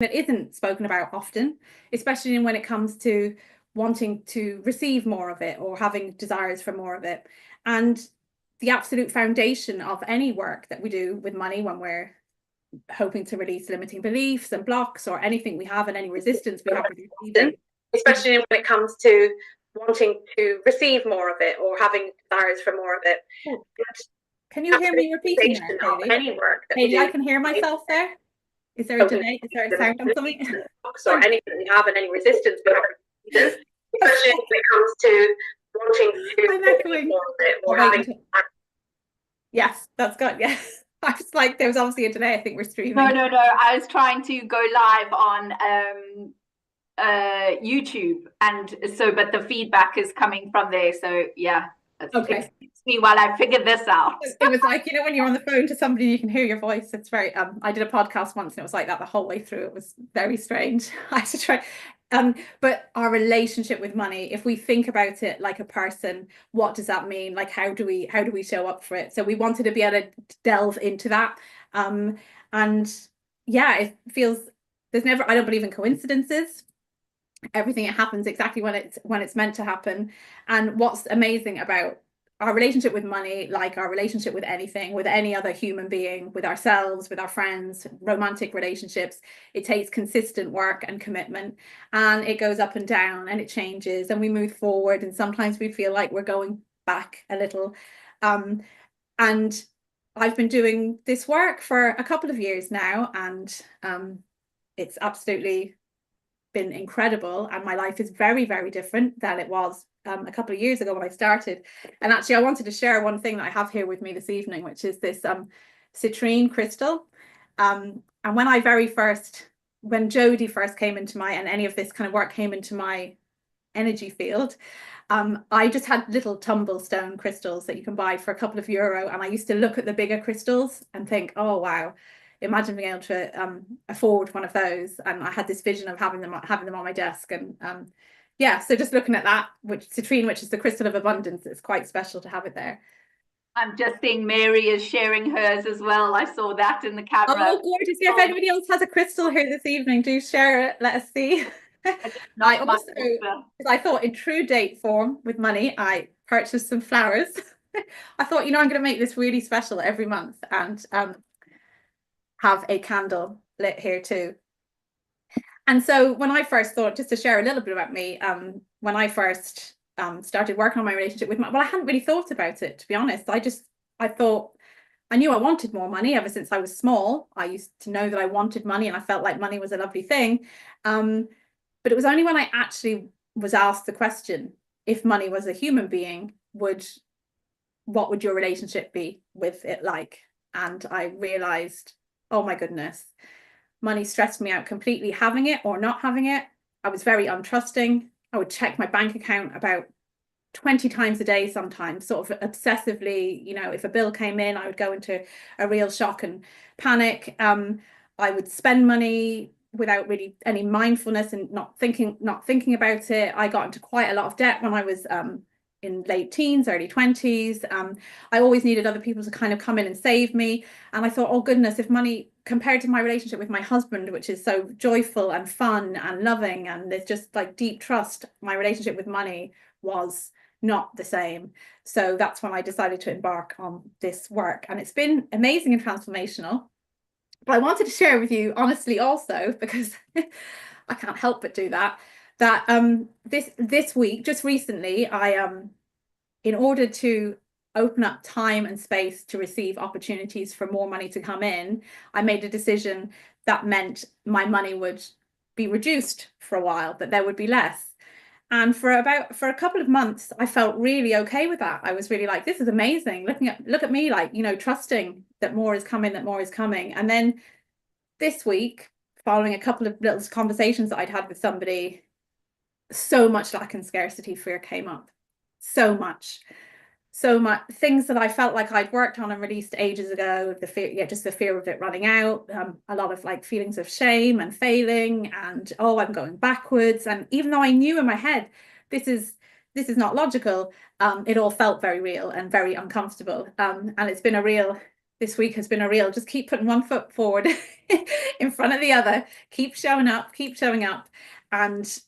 that isn't spoken about often, especially when it comes to wanting to receive more of it or having desires for more of it. And the absolute foundation of any work that we do with money, when we're hoping to release limiting beliefs and blocks or anything we have and any resistance we have with receiving, especially when it comes to wanting to receive more of it or having desires for more of it. Can you hear me repeating that, Hayley? Any work that Hayley, I can hear myself there. Is there a delay? Is there a sound on something? Or anything we have and any resistance we have, especially when it comes to wanting to. I'm echoing. Or having. Yes, that's good. Yes. I was like, there was obviously a delay. I think we're streaming. No. I was trying to go live on YouTube, and so, but the feedback is coming from there. So yeah. Okay. Excuse me while I figure this out. It was like, when you're on the phone to somebody, you can hear your voice. It's very, I did a podcast once and it was like that the whole way through. It was very strange. I had to try. But our relationship with money, if we think about it like a person, what does that mean? Like, how do we show up for it? So we wanted to be able to delve into that. And yeah, it feels, I don't believe in coincidences. Everything, it happens exactly when it's meant to happen. And what's amazing about our relationship with money, like our relationship with anything, with any other human being, with ourselves, with our friends, romantic relationships, it takes consistent work and commitment, and it goes up and down and it changes and we move forward, and sometimes we feel like we're going back a little. And I've been doing this work for a couple of years now, and it's absolutely been incredible, and my life is very, very different than it was a couple of years ago when I started. And actually, I wanted to share one thing that I have here with me this evening, which is this citrine crystal. And when Jodie first came into my, and any of this kind of work came into my energy field, I just had little tumblestone crystals that you can buy for a couple of euro, and I used to look at the bigger crystals and think, oh wow, imagine being able to afford one of those. And I had this vision of having them on my desk. And yeah, so just looking at that, which citrine, which is the crystal of abundance, it's quite special to have it there. I'm just seeing Mary is sharing hers as well. I saw that in the camera. Oh, gorgeous. Yeah, if anybody else has a crystal here this evening, do share it. Let us see. I also, because I thought in true date form with money, I purchased some flowers. I thought, I'm going to make this really special every month, and have a candle lit here too. And so when I first thought, just to share a little bit about me, when I first started working on my relationship with money, well, I hadn't really thought about it, to be honest. I thought, I knew I wanted more money ever since I was small. I used to know that I wanted money, and I felt like money was a lovely thing. But it was only when I actually was asked the question, if money was a human being, what would your relationship be with it like? And I realized, oh my goodness, money stressed me out completely, having it or not having it. I was very untrusting. I would check my bank account about 20 times a day sometimes, sort of obsessively. If a bill came in, I would go into a real shock and panic. I would spend money without really any mindfulness and not thinking about it. I got into quite a lot of debt when I was in late teens, early 20s. I always needed other people to kind of come in and save me. And I thought, oh goodness, if money, compared to my relationship with my husband, which is so joyful and fun and loving, and there's just like deep trust, my relationship with money was not the same. So that's when I decided to embark on this work. And it's been amazing and transformational. But I wanted to share with you, honestly, also, because I can't help but do that, this week, just recently, in order to open up time and space to receive opportunities for more money to come in, I made a decision that meant my money would be reduced for a while, that there would be less. And for a couple of months, I felt really okay with that. I was really like, this is amazing. Look at me, like, trusting that more is coming, that more is coming. And then this week, following a couple of little conversations that I'd had with somebody, so much lack and scarcity fear came up. So much things that I felt like I'd worked on and released ages ago. The fear, just the fear of it running out. A lot of like feelings of shame and failing, and oh, I'm going backwards. And even though I knew in my head this is not logical, it all felt very real and very uncomfortable. And it's been a real this week has been a real, just keep putting one foot forward in front of the other, keep showing up, keep showing up. And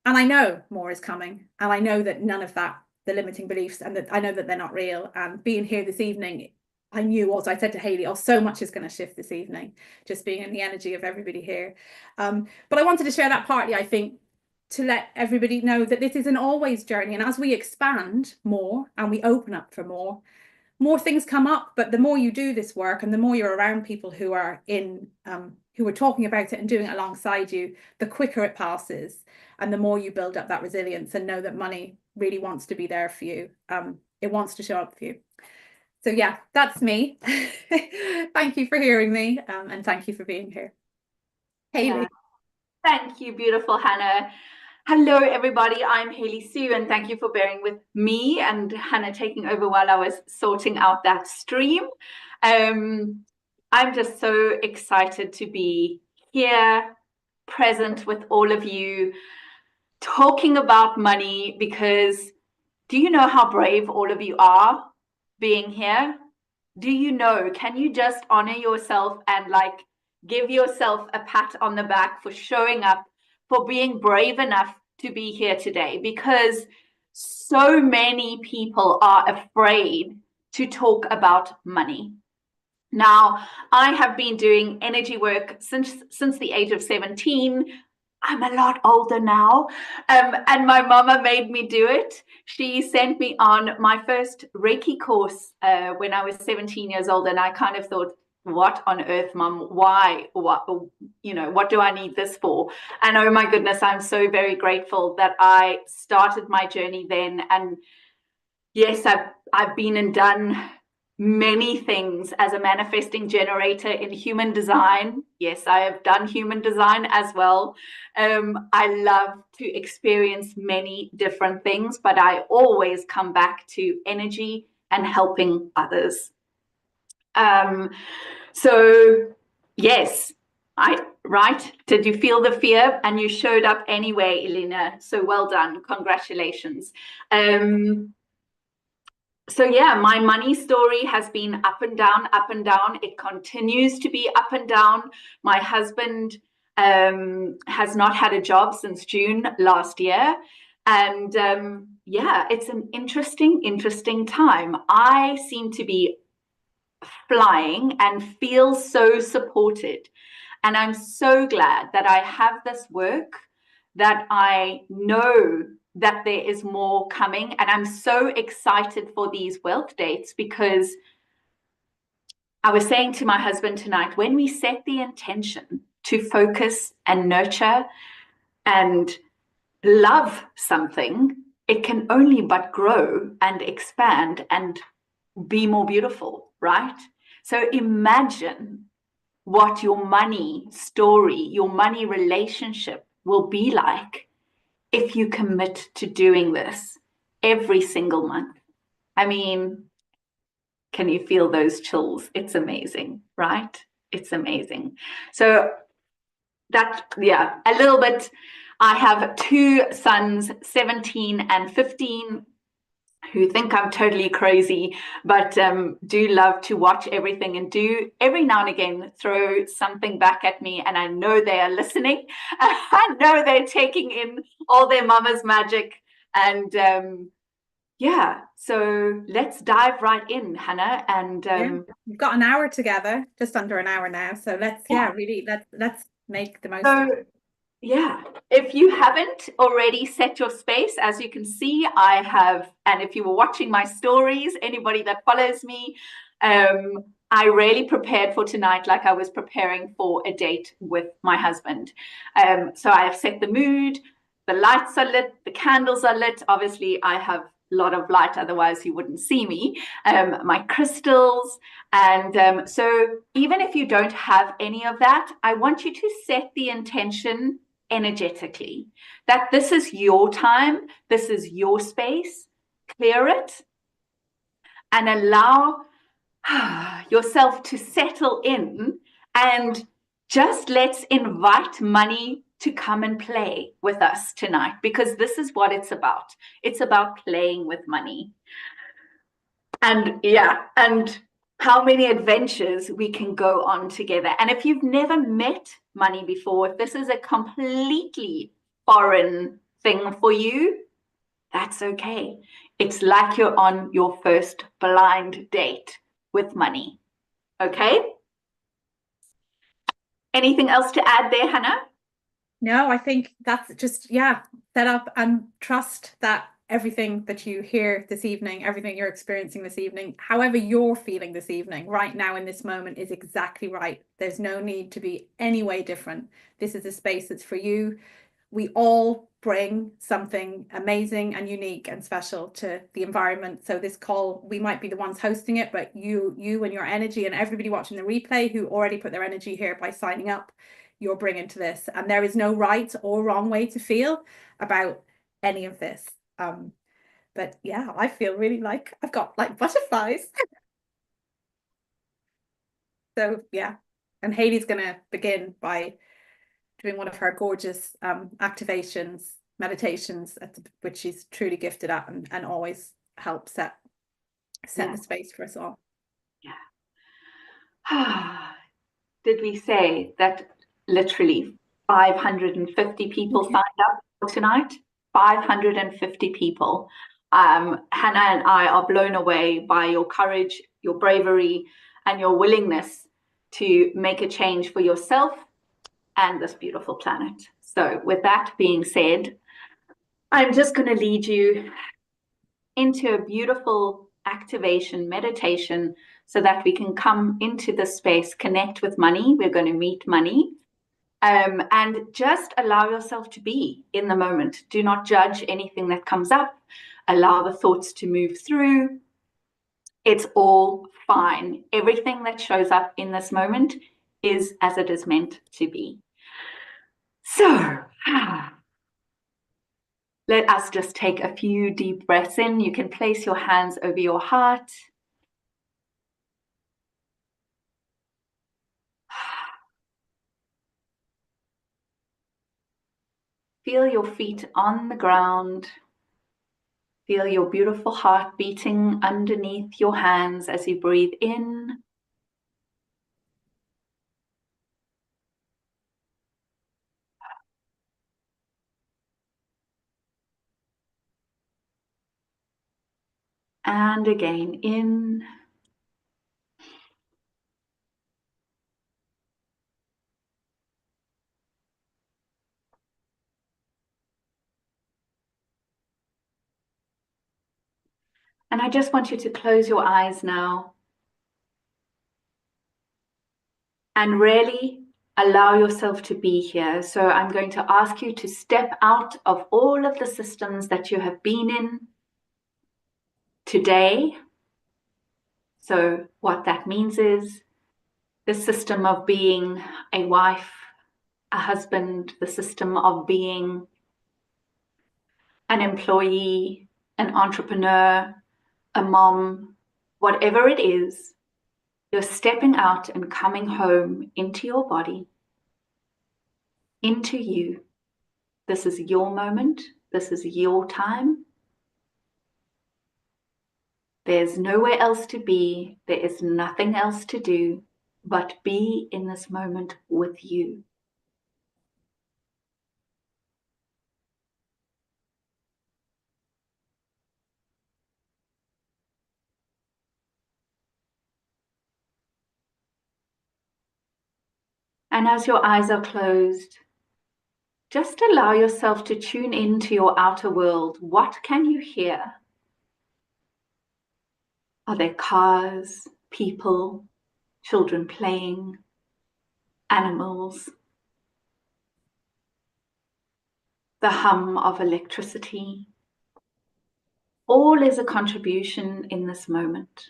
I know more is coming. And I know that none of that, the limiting beliefs, and that I know that they're not real. And being here this evening, I knew also, I said to Haley, oh, so much is going to shift this evening, just being in the energy of everybody here. But I wanted to share that partly, I think, to let everybody know that this is an always journey. And as we expand more and we open up for more things come up. But the more you do this work and the more you're around people who are who are talking about it and doing it alongside you, the quicker it passes and the more you build up that resilience and know that money really wants to be there for you. It wants to show up for you. So yeah, that's me. Thank you for hearing me, and thank you for being here. Haley. Yeah. Thank you, beautiful Hannah. Hello, everybody. I'm Haley Sue, and thank you for bearing with me and Hannah taking over while I was sorting out that stream. I'm just so excited to be here, present with all of you, talking about money, because do you know how brave all of you are being here? Do you know, can you just honor yourself and like give yourself a pat on the back for showing up, for being brave enough to be here today? Because so many people are afraid to talk about money. Now, I have been doing energy work since the age of 17. I'm a lot older now, and my mama made me do it. She sent me on my first Reiki course when I was 17 years old, and I kind of thought, what on earth, Mum? Why? What do I need this for? And oh my goodness, I'm so very grateful that I started my journey then. And yes, I've been and done many things as a manifesting generator in human design. Yes, I have done human design as well. I love to experience many different things, but I always come back to energy and helping others. So yes, right? Did you feel the fear? And you showed up anyway, Elena. So well done. Congratulations. So yeah, my money story has been up and down, up and down. It continues to be up and down. My husband has not had a job since June last year. And yeah, it's an interesting time. I seem to be flying and feel so supported. And I'm so glad that I have this work, that I know that there is more coming. And I'm so excited for these wealth dates, because I was saying to my husband tonight, when we set the intention to focus and nurture and love something, it can only but grow and expand and be more beautiful, right? So imagine what your money story, your money relationship will be like if you commit to doing this every single month. I mean, can you feel those chills? It's amazing, right? It's amazing. So that, yeah, a little bit. I have two sons, 17 and 15, who think I'm totally crazy, but do love to watch everything and do every now and again throw something back at me. And I know they are listening. I know they're taking in all their mama's magic. And yeah, so let's dive right in, Hannah. And we've got an hour together, just under an hour now. So let's let's make the most of it. Yeah, if you haven't already set your space, as you can see, I have, and if you were watching my stories, anybody that follows me, I really prepared for tonight like I was preparing for a date with my husband. So I have set the mood, the lights are lit, the candles are lit. Obviously, I have a lot of light, otherwise you wouldn't see me. My crystals. And so even if you don't have any of that, I want you to set the intention energetically that this is your time, this is your space. Clear it and allow yourself to settle in, and just let's invite money to come and play with us tonight, because this is what it's about. It's about playing with money. And yeah, and how many adventures we can go on together. And if you've never met money before, if this is a completely foreign thing for you, that's okay. It's like you're on your first blind date with money. Okay? Anything else to add there, Hannah? No, I think that's just, yeah, set up and trust that everything that you hear this evening, everything you're experiencing this evening, however you're feeling this evening, right now in this moment is exactly right. There's no need to be any way different. This is a space that's for you. We all bring something amazing and unique and special to the environment. So this call, we might be the ones hosting it, but you and your energy and everybody watching the replay who already put their energy here by signing up, you're bringing to this. And there is no right or wrong way to feel about any of this. But yeah, I feel really like I've got like butterflies. So yeah, and Hayley's gonna begin by doing one of her gorgeous activations, meditations, which she's truly gifted at and always helps set the space for us all. Yeah. Did we say that literally 550 people signed up for tonight? 550 people. Hannah and I are blown away by your courage, your bravery, and your willingness to make a change for yourself and this beautiful planet. So with that being said, I'm just going to lead you into a beautiful activation meditation so that we can come into the space, connect with money. We're going to meet money. And just allow yourself to be in the moment. Do not judge anything that comes up. Allow the thoughts to move through. It's all fine. Everything that shows up in this moment is as it is meant to be. So, let us just take a few deep breaths in. You can place your hands over your heart. Feel your feet on the ground. Feel your beautiful heart beating underneath your hands as you breathe in. And again, in. And I just want you to close your eyes now and really allow yourself to be here. So I'm going to ask you to step out of all of the systems that you have been in today. So what that means is the system of being a wife, a husband, the system of being an employee, an entrepreneur, a mom, whatever it is, you're stepping out and coming home into your body, into you. This is your moment. This is your time. There's nowhere else to be. There is nothing else to do but be in this moment with you. And as your eyes are closed, just allow yourself to tune into your outer world. What can you hear? Are there cars, people, children playing, animals? The hum of electricity? All is a contribution in this moment.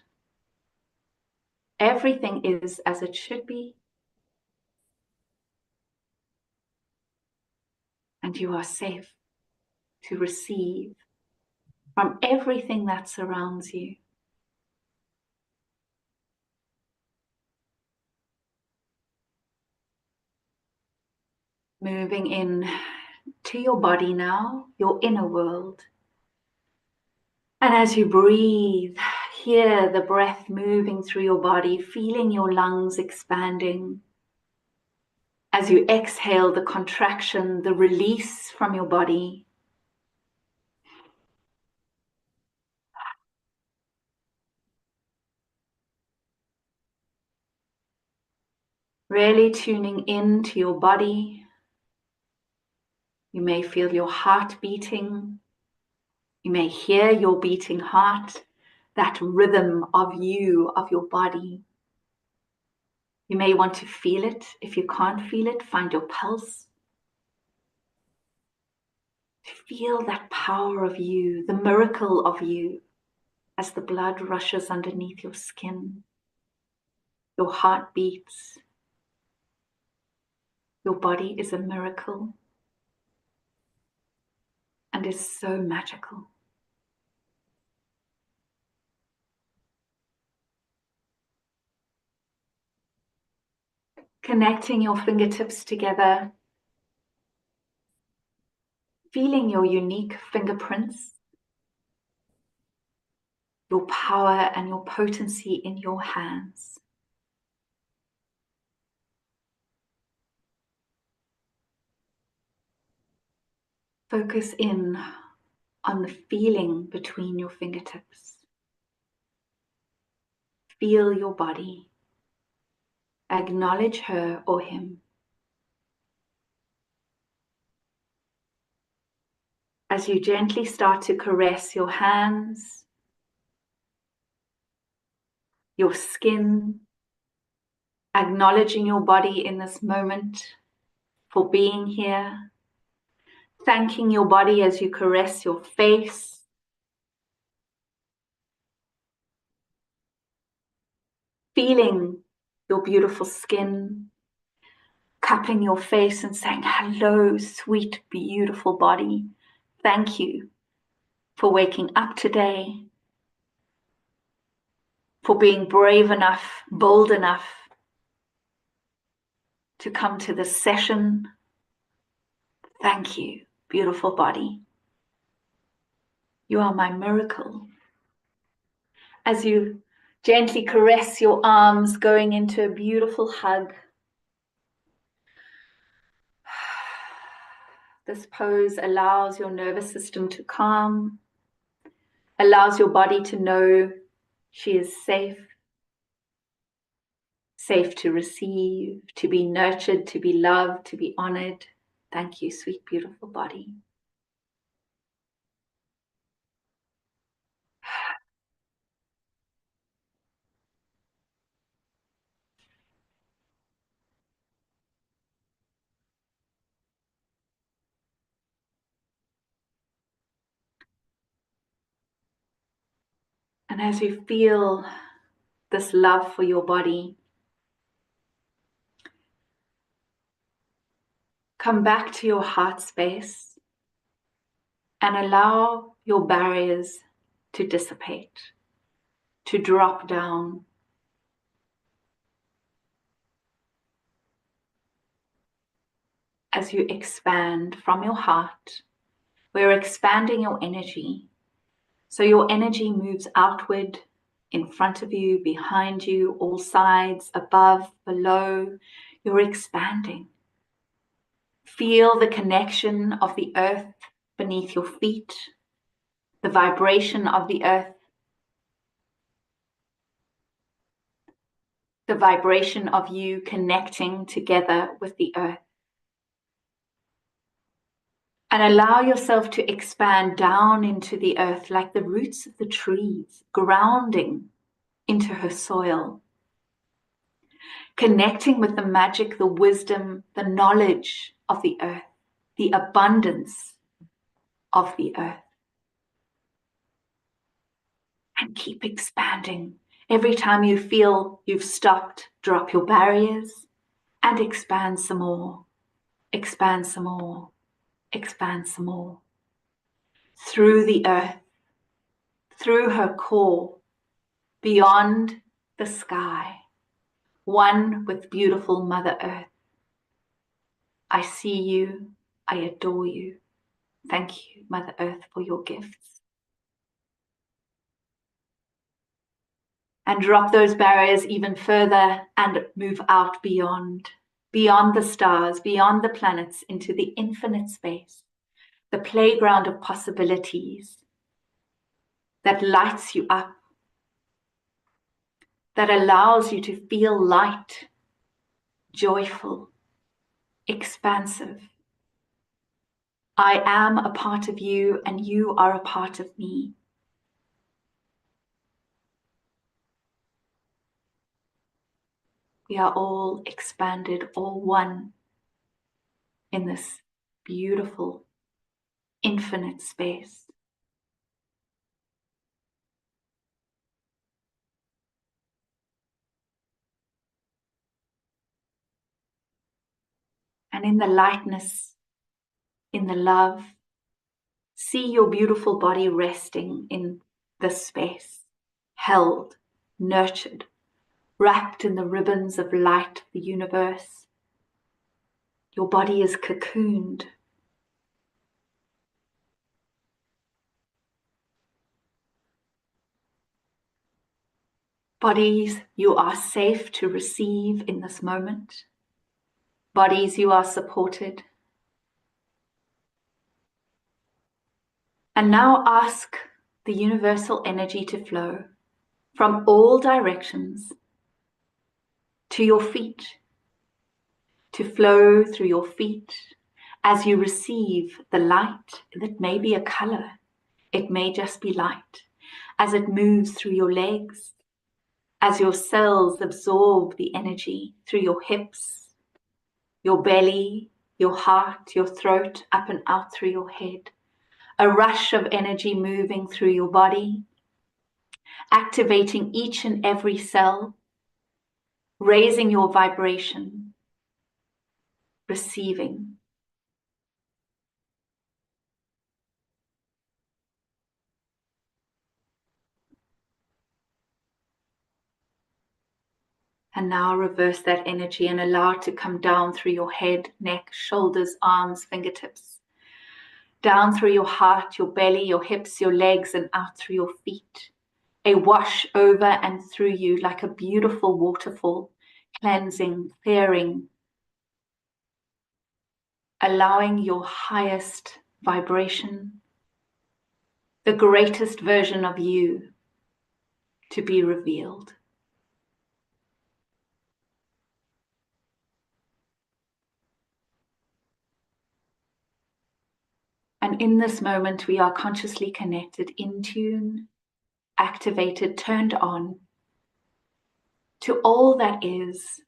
Everything is as it should be. And you are safe to receive from everything that surrounds you. Moving in to your body now, your inner world. And as you breathe Hear the breath moving through your body, feeling your lungs expanding. As you exhale, the contraction, the release from your body. Really tuning into your body. You may feel your heart beating. You may hear your beating heart, that rhythm of you, of your body. You may want to feel it. If you can't feel it, find your pulse. Feel that power of you, the miracle of you, as the blood rushes underneath your skin. Your heart beats. Your body is a miracle and is so magical. Connecting your fingertips together, feeling your unique fingerprints, your power and your potency in your hands. Focus in on the feeling between your fingertips. Feel your body. Acknowledge her or him. As you gently start to caress your hands, your skin, acknowledging your body in this moment for being here, thanking your body as you caress your face, feeling your beautiful skin, cupping your face and saying, hello, sweet, beautiful body. Thank you for waking up today, for being brave enough, bold enough to come to this session. Thank you, beautiful body. You are my miracle. As you gently caress your arms, going into a beautiful hug. This pose allows your nervous system to calm, allows your body to know she is safe, safe to receive, to be nurtured, to be loved, to be honored. Thank you, sweet, beautiful body. And as you feel this love for your body, come back to your heart space and allow your barriers to dissipate, to drop down. As you expand from your heart, we're expanding your energy. So your energy moves outward, in front of you, behind you, all sides, above, below. You're expanding. Feel the connection of the earth beneath your feet, the vibration of the earth, the vibration of you connecting together with the earth. And allow yourself to expand down into the earth like the roots of the trees, grounding into her soil, connecting with the magic, the wisdom, the knowledge of the earth, the abundance of the earth. And keep expanding. Every time you feel you've stopped, drop your barriers and expand some more, expand some more, expand some more. Through the earth, through her core, beyond the sky, one with beautiful Mother Earth. I see you, I adore you. Thank you, Mother Earth, for your gifts. And drop those barriers even further and move out beyond the stars, beyond the planets, into the infinite space, the playground of possibilities that lights you up, that allows you to feel light, joyful, expansive. I am a part of you and you are a part of me. We are all expanded, all one in this beautiful, infinite space. And in the lightness, in the love, see your beautiful body resting in this space, held, nurtured, wrapped in the ribbons of light of the universe. Your body is cocooned. Bodies, you are safe to receive in this moment. Bodies, you are supported. And now ask the universal energy to flow from all directions to your feet, to flow through your feet as you receive the light that may be a color. It may just be light as it moves through your legs, as your cells absorb the energy through your hips, your belly, your heart, your throat, up and out through your head. A rush of energy moving through your body, activating each and every cell, raising your vibration, receiving. And now reverse that energy and allow it to come down through your head, neck, shoulders, arms, fingertips. Down through your heart, your belly, your hips, your legs, and out through your feet. A wash over and through you like a beautiful waterfall, cleansing, clearing, allowing your highest vibration, the greatest version of you, to be revealed. And in this moment, we are consciously connected, in tune, activated, turned on to all that is.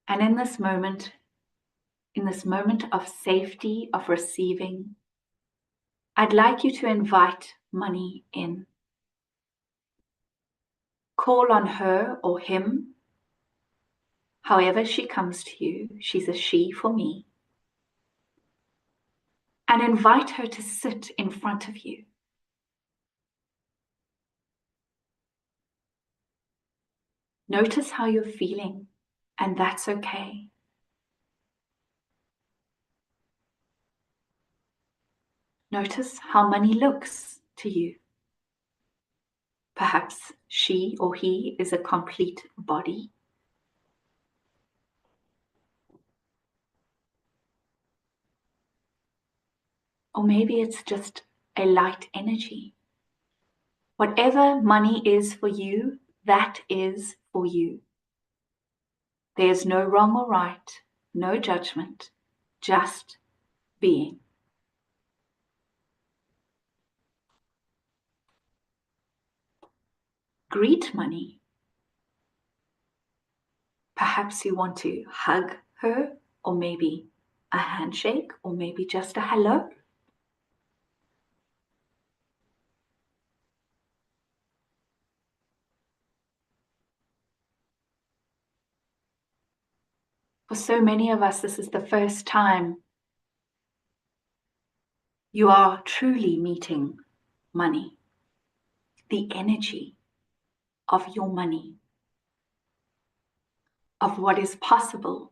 And in this moment of safety, of receiving, I'd like you to invite money in. Call on her or him, however she comes to you. She's a she for me. And invite her to sit in front of you. Notice how you're feeling, and that's okay. Notice how money looks to you. Perhaps she or he is a complete body. Or maybe it's just a light energy. Whatever money is for you, that is for you. There's no wrong or right, no judgment, just being. Greet money. Perhaps you want to hug her, or maybe a handshake, or maybe just a hello. For so many of us, this is the first time you are truly meeting money, the energy of your money, of what is possible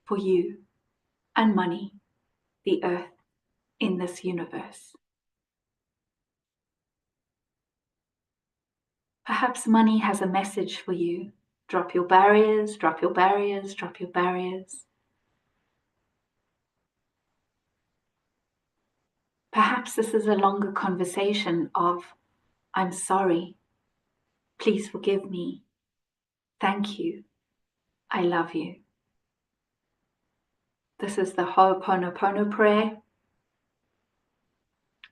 for you and money, the earth, in this universe. Perhaps money has a message for you. Drop your barriers, drop your barriers, drop your barriers. Perhaps this is a longer conversation of, I'm sorry, please forgive me, thank you, I love you. This is the Ho'oponopono prayer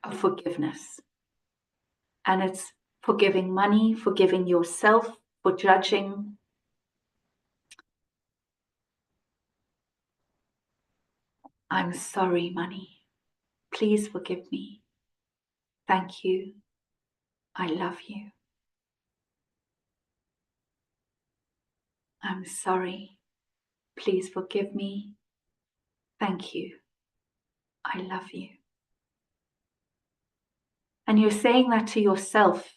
of forgiveness. And it's forgiving money, forgiving yourself for judging. I'm sorry, money. Please forgive me. Thank you. I love you. I'm sorry. Please forgive me. Thank you. I love you. And you're saying that to yourself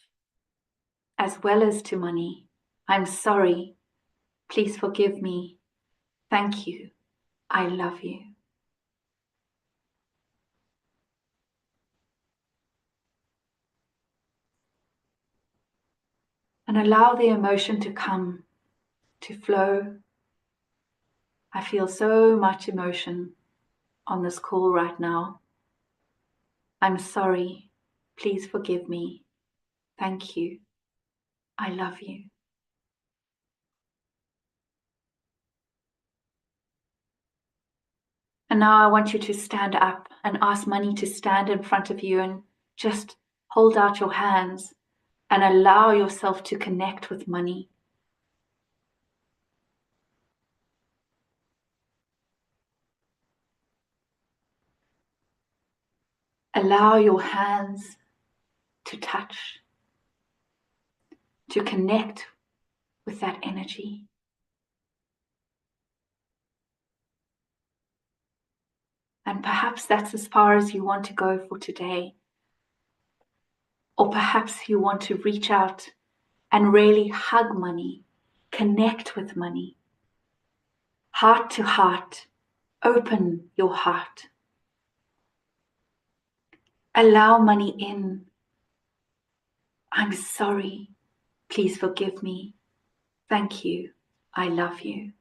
as well as to money. I'm sorry. Please forgive me. Thank you. I love you. And allow the emotion to come, to flow. I feel so much emotion on this call right now. I'm sorry. Please forgive me. Thank you. I love you. And now I want you to stand up and ask money to stand in front of you and just hold out your hands and allow yourself to connect with money. Allow your hands to touch, to connect with that energy. And perhaps that's as far as you want to go for today. Or perhaps you want to reach out and really hug money, connect with money. Heart to heart, open your heart. Allow money in. I'm sorry. Please forgive me. Thank you. I love you.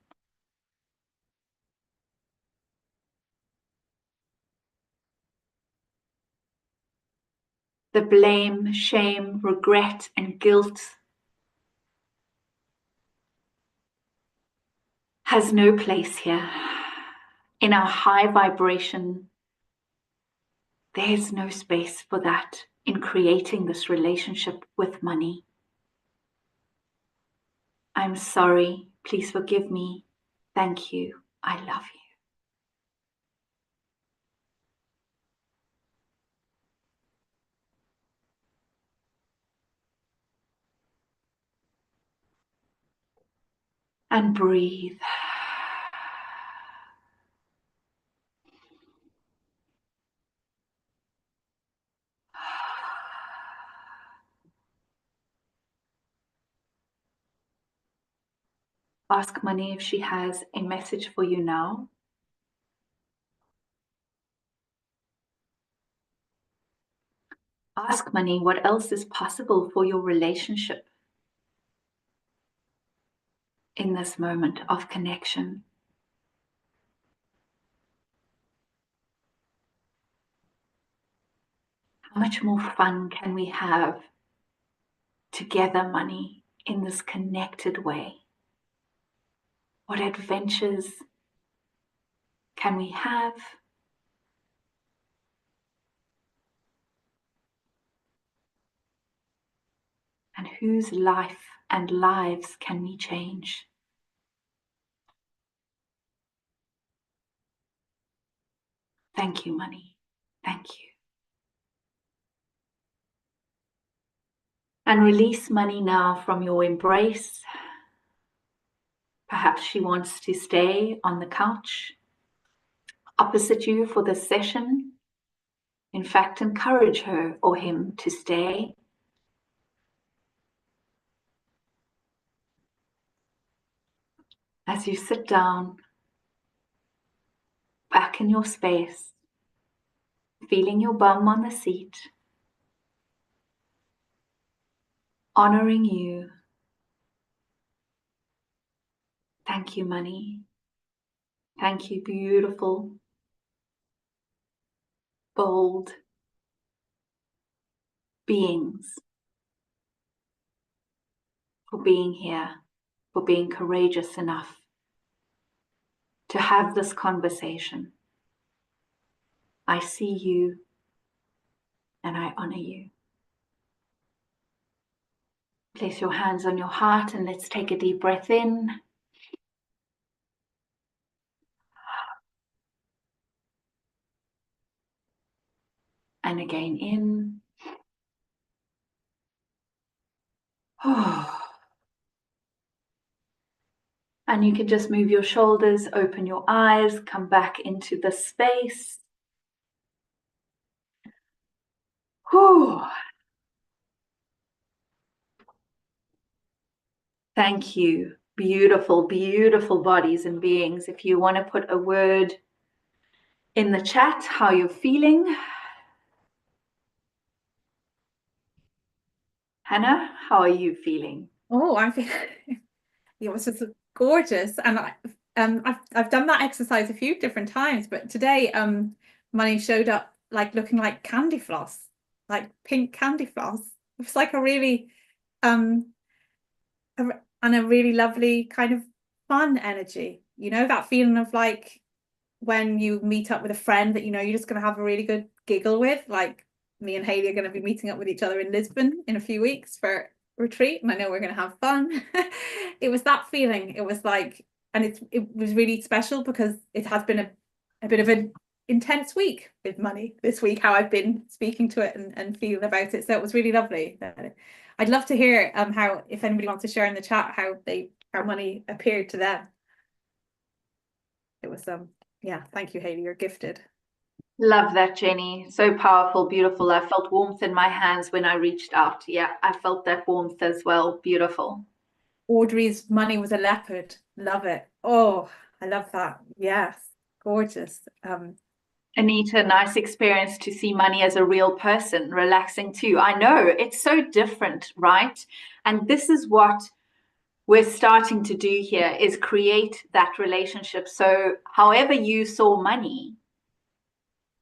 The blame, shame, regret, and guilt has no place here. In our high vibration, there's no space for that in creating this relationship with money. I'm sorry. Please forgive me. Thank you. I love you. And breathe. Ask money if she has a message for you now. Ask money what else is possible for your relationship in this moment of connection. How much more fun can we have together, money, in this connected way? What adventures can we have? And whose life and lives can we change? Thank you, money. Thank you. And release money now from your embrace. Perhaps she wants to stay on the couch opposite you for this session. In fact, encourage her or him to stay. As you sit down, back in your space, feeling your bum on the seat, honoring you. Thank you, money. Thank you, beautiful, bold beings, for being here, for being courageous enough to have this conversation. I see you and I honor you. Place your hands on your heart and let's take a deep breath in. And again in. And you can just move your shoulders, open your eyes, come back into the space. Thank you. Beautiful, beautiful bodies and beings. If you want to put a word in the chat, how you're feeling. Hannah, how are you feeling? Oh, I'm feeling it was just gorgeous, and I've done that exercise a few different times, but today money showed up like looking like candy floss, like pink candy floss. It was like a really and a really lovely kind of fun energy, you know, that feeling of like when you meet up with a friend that you know you're just going to have a really good giggle with. Like me and Hayley are going to be meeting up with each other in Lisbon in a few weeks for retreat, and I know we're going to have fun. It was that feeling. It was like, and it was really special because it has been a bit of an intense week with money this week, how I've been speaking to it and feeling about it. So it was really lovely. I'd love to hear how, if anybody wants to share in the chat how money appeared to them. It was yeah, thank you, Hayley, you're gifted. Love that, Jenny. So powerful, beautiful. I felt warmth in my hands when I reached out. Yeah, I felt that warmth as well. Beautiful. Audrey's money was a leopard. Love it. Oh, I love that. Yes, gorgeous. Anita, nice experience to see money as a real person, relaxing too. I know, it's so different, right? And this is what we're starting to do here, is create that relationship. So however you saw money,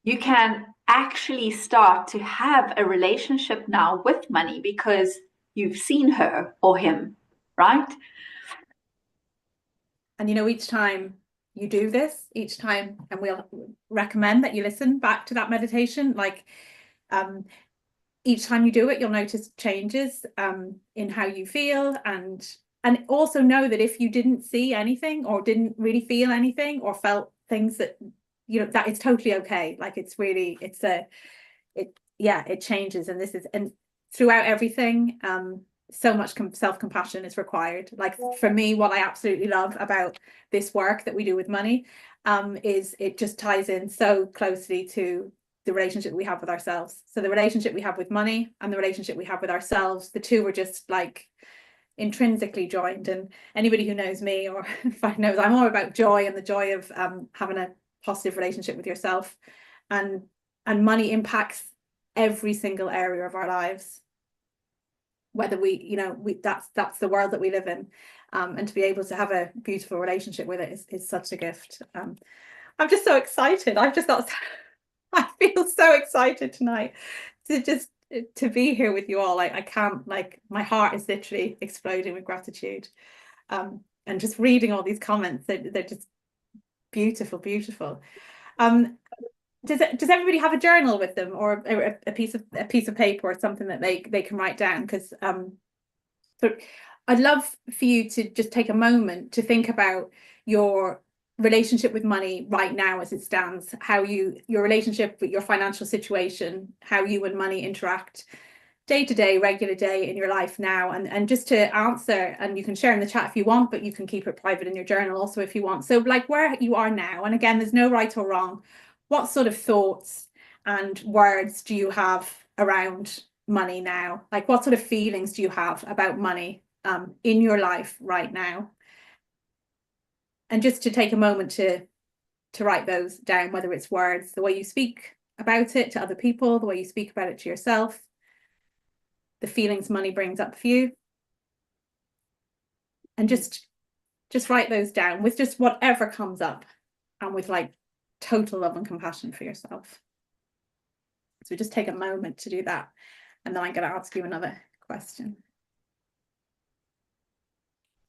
you can actually start to have a relationship now with money because you've seen her or him, right? And you know, each time you do this, and we'll recommend that you listen back to that meditation, like each time you do it, you'll notice changes in how you feel, and also know that if you didn't see anything or didn't really feel anything or felt things that, you know, that it's totally okay. Like it changes, and this is, and throughout everything, so much self-compassion is required. Like for me, what I absolutely love about this work that we do with money is it just ties in so closely to the relationship we have with ourselves. So the relationship we have with money and the relationship we have with ourselves, the two are just like intrinsically joined. And anybody who knows me or knows I'm all about joy, and the joy of having a positive relationship with yourself, and money impacts every single area of our lives, whether that's the world that we live in, and to be able to have a beautiful relationship with it is such a gift. I'm just so excited. I feel so excited tonight to be here with you all. I can't, like, my heart is literally exploding with gratitude, and just reading all these comments, they're just beautiful. Does everybody have a journal with them, or a piece of paper or something that they can write down? Because so I'd love for you to just take a moment to think about your relationship with money right now as it stands, how your relationship with your financial situation, how you and money interact day to day, regular day in your life now, and just to answer, and you can share in the chat if you want, but you can keep it private in your journal also if you want. So like where you are now, and again, there's no right or wrong, what sort of thoughts and words do you have around money now? Like what sort of feelings do you have about money in your life right now? And just to take a moment to write those down, whether it's words, the way you speak about it to other people, the way you speak about it to yourself, the feelings money brings up for you. And just write those down with just whatever comes up, and with like total love and compassion for yourself. So just take a moment to do that. And then I'm going to ask you another question.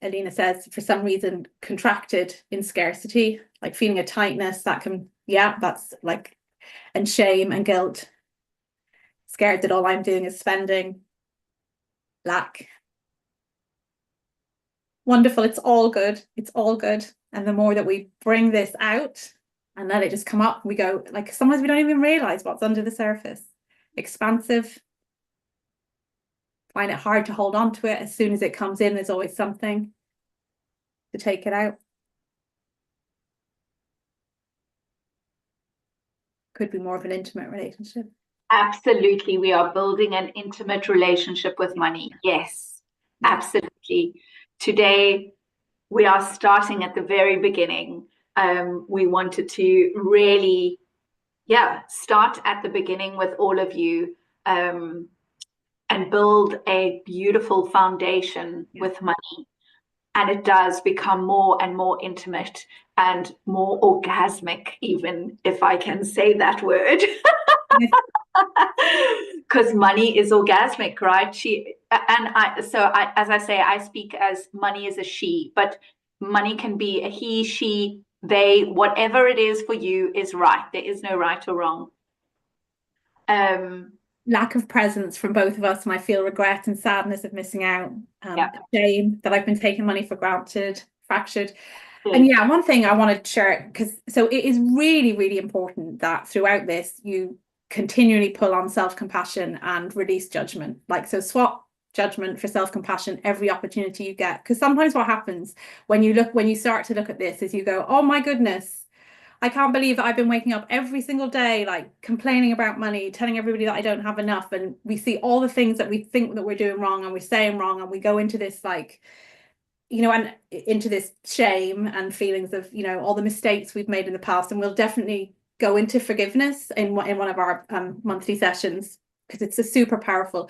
Alina says, for some reason, contracted in scarcity, like feeling a tightness that can, yeah, that's like, and shame and guilt. Scared that all I'm doing is spending. Lack. Wonderful. It's all good. It's all good. And the more that we bring this out and let it just come up, we go, like, sometimes we don't even realize what's under the surface. Expansive. Find it hard to hold on to it. As soon as it comes in, there's always something to take it out. Could be more of an intimate relationship. Absolutely. We are building an intimate relationship with money. Yes, absolutely. Today, we are starting at the very beginning. We wanted to really, start at the beginning with all of you, and build a beautiful foundation with money. And it does become more and more intimate and more orgasmic, even if I can say that word. Because money is orgasmic, right? As I say, I speak as money is a she, but money can be a he, she, they, whatever it is for you is right. There is no right or wrong. Lack of presence from both of us, and I feel regret and sadness of missing out. Shame that I've been taking money for granted, fractured. And one thing I want to share, because so it is really, really important that throughout this you continually pull on self-compassion and release judgment. Like, so swap judgment for self-compassion every opportunity you get, because sometimes what happens when you start to look at this is you go, oh my goodness, I can't believe that I've been waking up every single day like complaining about money, telling everybody that I don't have enough, and we see all the things that we think that we're doing wrong and we're saying wrong, and we go into this like, you know, and into this shame and feelings of, you know, all the mistakes we've made in the past. And we'll definitely go into forgiveness in one of our monthly sessions, because it's a super powerful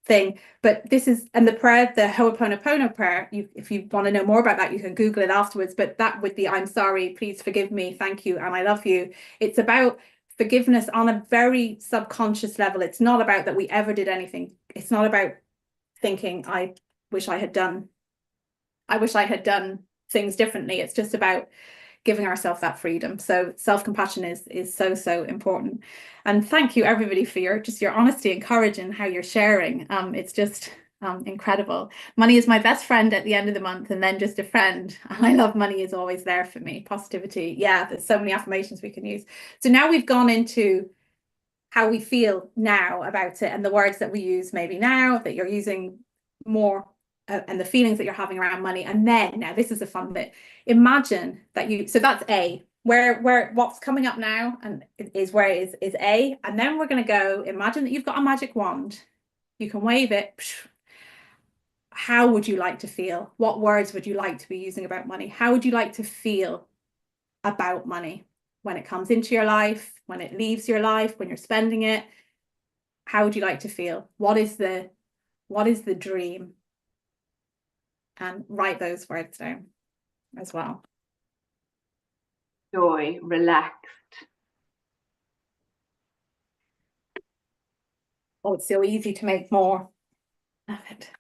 thing. But this is, and the prayer, the Ho'oponopono prayer, if you want to know more about that, you can Google it afterwards. But that with the I'm sorry, please forgive me, thank you, and I love you, it's about forgiveness on a very subconscious level. It's not about that we ever did anything. It's not about thinking I wish I had done things differently. It's just about giving ourselves that freedom. So self-compassion is so important. And thank you everybody for your honesty and courage and how you're sharing. It's just incredible. Money is my best friend at the end of the month, and then just a friend. I love money is always there for me. Positivity. Yeah, there's so many affirmations we can use. So now we've gone into how we feel now about it, and the words that we use maybe now that you're using more, and the feelings that you're having around money. And then now this is a fun bit. Imagine that so that's A, where what's coming up now and is where is A. And then we're going to go, imagine that you've got a magic wand. You can wave it. How would you like to feel? What words would you like to be using about money? How would you like to feel about money when it comes into your life, when it leaves your life, when you're spending it? How would you like to feel? What is the dream? And write those words down as well. Joy, relaxed. Oh, it's so easy to make more of it.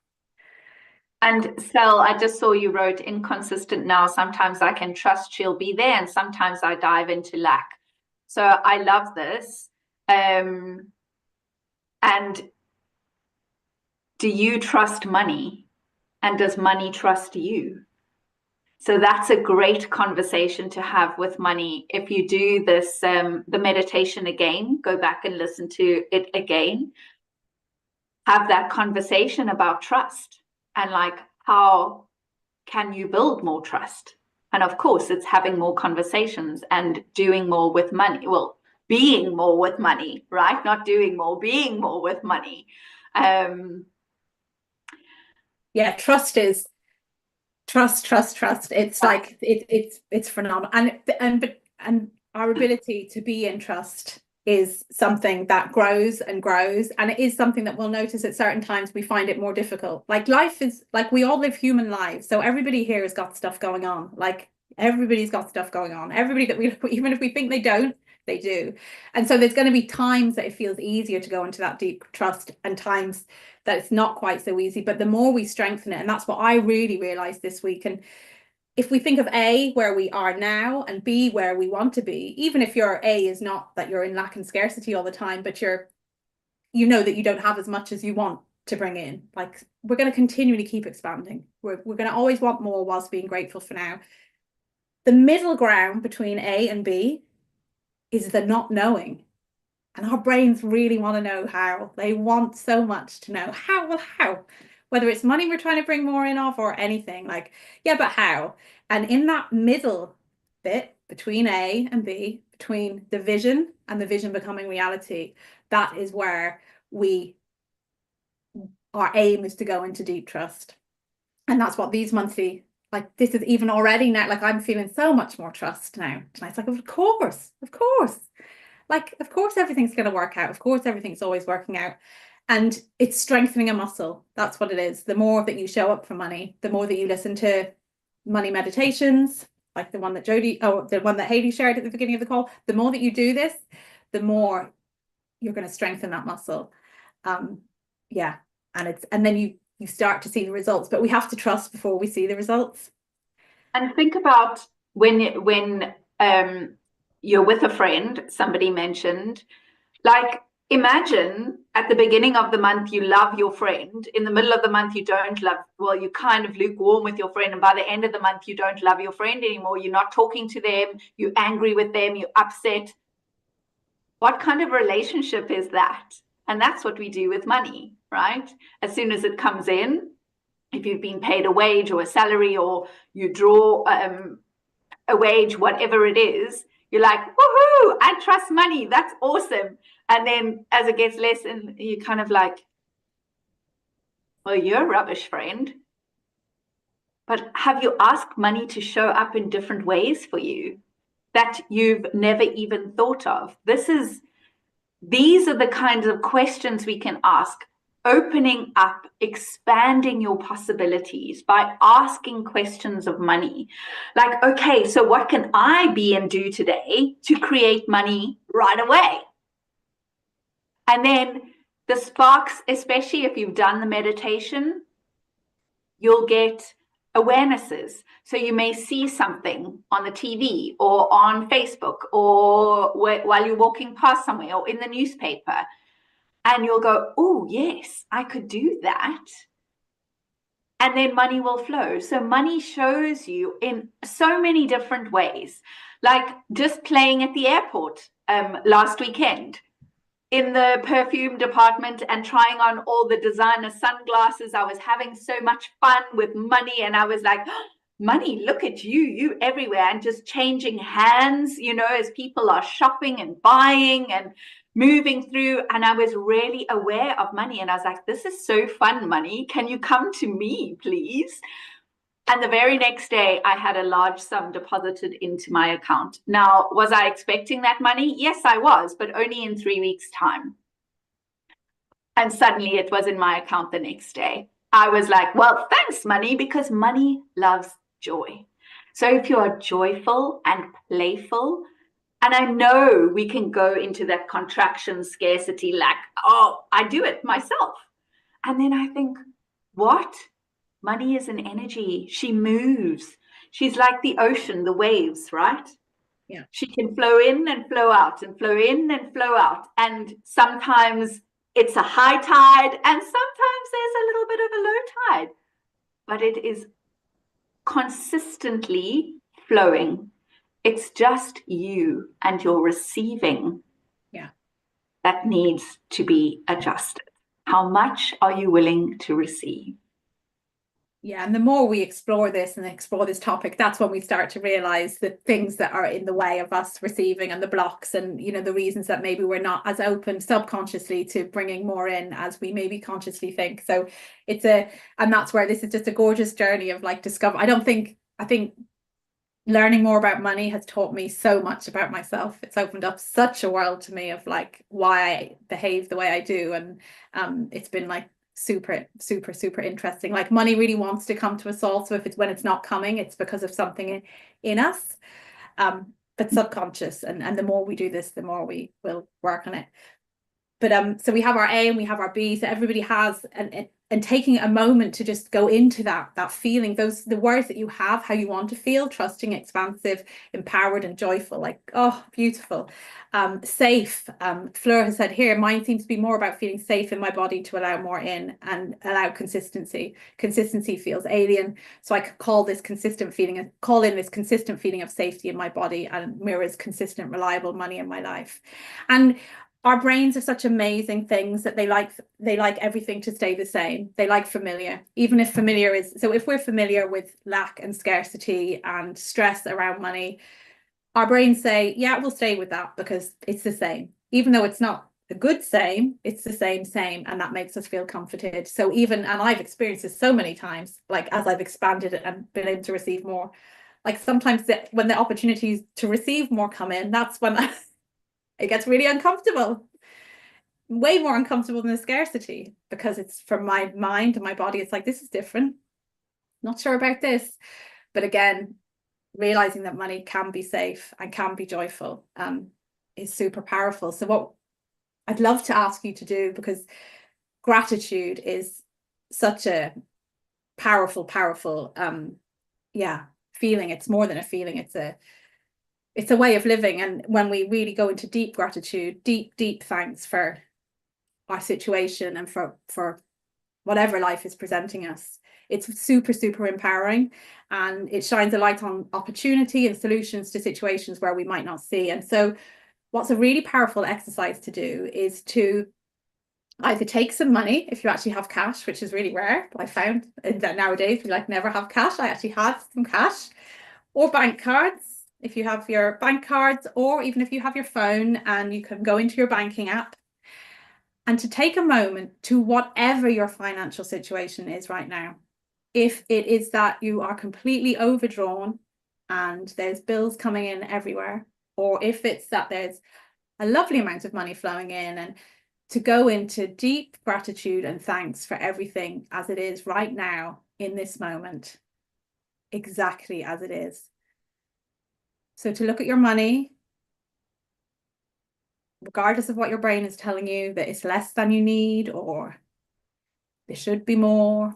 And Sel, I just saw you wrote inconsistent now. Sometimes I can trust she'll be there, and sometimes I dive into lack. So I love this. And do you trust money? And does money trust you? So that's a great conversation to have with money. If you do this, the meditation again, go back and listen to it again. Have that conversation about trust and like, how can you build more trust? And of course, it's having more conversations and doing more with money. Well, being more with money, right? Not doing more, being more with money. Yeah, trust. It's like it's phenomenal, and our ability to be in trust is something that grows and grows, and it is something that we'll notice at certain times we find it more difficult. Like life is like, we all live human lives, so everybody here has got stuff going on. Like everybody's got stuff going on. Everybody that we, even if we think they don't, they do. And so there's going to be times that it feels easier to go into that deep trust, and times that it's not quite so easy. But the more we strengthen it, and that's what I really realized this week. And if we think of A, where we are now, and B, where we want to be, even if your A is not that you're in lack and scarcity all the time, but you know that you don't have as much as you want to bring in, like, we're going to continually keep expanding. We're going to always want more whilst being grateful for now. The middle ground between A and B is the not knowing. And our brains really want to know how. They want so much to know how. Well, how? Whether it's money we're trying to bring more in of or anything, like, yeah, but how? And in that middle bit between A and B, between the vision and the vision becoming reality, that is where our aim is to go into deep trust. And that's what these monthly, like, this is even already now, like, I'm feeling so much more trust now. And it's like, of course. Like, of course, everything's going to work out. Of course, everything's always working out. And it's strengthening a muscle. That's what it is. The more that you show up for money, the more that you listen to money meditations, like the one that the one that Hayley shared at the beginning of the call, the more that you do this, the more you're going to strengthen that muscle. Yeah. And then you start to see the results, but we have to trust before we see the results. And think about when you're with a friend, somebody mentioned, like, imagine at the beginning of the month you love your friend, in the middle of the month you don't love, well, you kind of lukewarm with your friend, and by the end of the month you don't love your friend anymore, you're not talking to them, you're angry with them, you're upset. What kind of relationship is that? And that's what we do with money, right? As soon as it comes in, if you've been paid a wage or a salary, or you draw a wage, whatever it is, you're like, woohoo, I trust money, that's awesome. And then as it gets less, and you're kind of like, well, you're a rubbish friend. But have you asked money to show up in different ways for you that you've never even thought of? These are the kinds of questions we can ask, opening up, expanding your possibilities by asking questions of money. Like, okay, so what can I be and do today to create money right away? And then the sparks, especially if you've done the meditation, you'll get awarenesses. So you may see something on the TV or on Facebook or while you're walking past somewhere or in the newspaper, and you'll go, oh, yes, I could do that. And then money will flow. So money shows you in so many different ways, like just playing at the airport last weekend in the perfume department and trying on all the designer sunglasses. I was having so much fun with money, and I was like, oh, money, look at you everywhere, and just changing hands, as people are shopping and buying and moving through. And I was really aware of money, and I was like, this is so fun, money. Can you come to me, please? And the very next day, I had a large sum deposited into my account. Now, was I expecting that money? Yes, I was, but only in 3 weeks' time. And suddenly it was in my account the next day. I was like, well, thanks, money, because money loves joy. So if you are joyful and playful, and I know we can go into that contraction, scarcity, lack, oh, I do it myself. And then I think, what? Money is an energy. She moves. She's like the ocean, the waves, right? Yeah. She can flow in and flow out and flow in and flow out. And sometimes it's a high tide and sometimes there's a little bit of a low tide. But it is consistently flowing. It's just you and your receiving. Yeah. That needs to be adjusted. How much are you willing to receive? Yeah, and the more we explore this and explore this topic, that's when we start to realize the things that are in the way of us receiving, and the blocks, and the reasons that maybe we're not as open subconsciously to bringing more in as we maybe consciously think. So and that's where this is just a gorgeous journey of like discover. I think learning more about money has taught me so much about myself. It's opened up such a world to me of like why I behave the way I do. And it's been like super, super, super interesting. Like money really wants to come to us all. So if it's when it's not coming, it's because of something in us. But subconscious. And the more we do this, the more we will work on it. But so we have our A and we have our B. So everybody has and taking a moment to just go into that feeling, the words that you have, how you want to feel, trusting, expansive, empowered, and joyful. Like, oh, beautiful. Safe. Fleur has said here, mine seems to be more about feeling safe in my body to allow more in and allow consistency. Consistency feels alien. So I could call this consistent feeling, call in this consistent feeling of safety in my body, and mirrors consistent, reliable money in my life. And our brains are such amazing things that they like everything to stay the same. They like familiar, even if familiar is, so if we're familiar with lack and scarcity and stress around money, our brains say, yeah, we'll stay with that because it's the same. Even though it's not the good same, it's the same, and that makes us feel comforted. So even, and I've experienced this so many times, like as I've expanded it and been able to receive more, like sometimes when the opportunities to receive more come in, that's when it gets really uncomfortable, way more uncomfortable than the scarcity, because it's from my mind and my body. It's like, this is different. Not sure about this. But again, realizing that money can be safe and can be joyful is super powerful. So what I'd love to ask you to do, because gratitude is such a powerful feeling. It's more than a feeling. It's a way of living. And when we really go into deep gratitude, deep thanks for our situation and for whatever life is presenting us, it's super, super empowering, and it shines a light on opportunity and solutions to situations where we might not see. And so what's a really powerful exercise to do is to either take some money, if you actually have cash, which is really rare. I found that nowadays we like never have cash. I actually had some cash, or bank cards. If you have your bank cards, or even if you have your phone and you can go into your banking app, and to take a moment to whatever your financial situation is right now. If it is that you are completely overdrawn and there's bills coming in everywhere, or if it's that there's a lovely amount of money flowing in, and to go into deep gratitude and thanks for everything as it is right now in this moment, exactly as it is. So to look at your money, regardless of what your brain is telling you, that it's less than you need, or there should be more,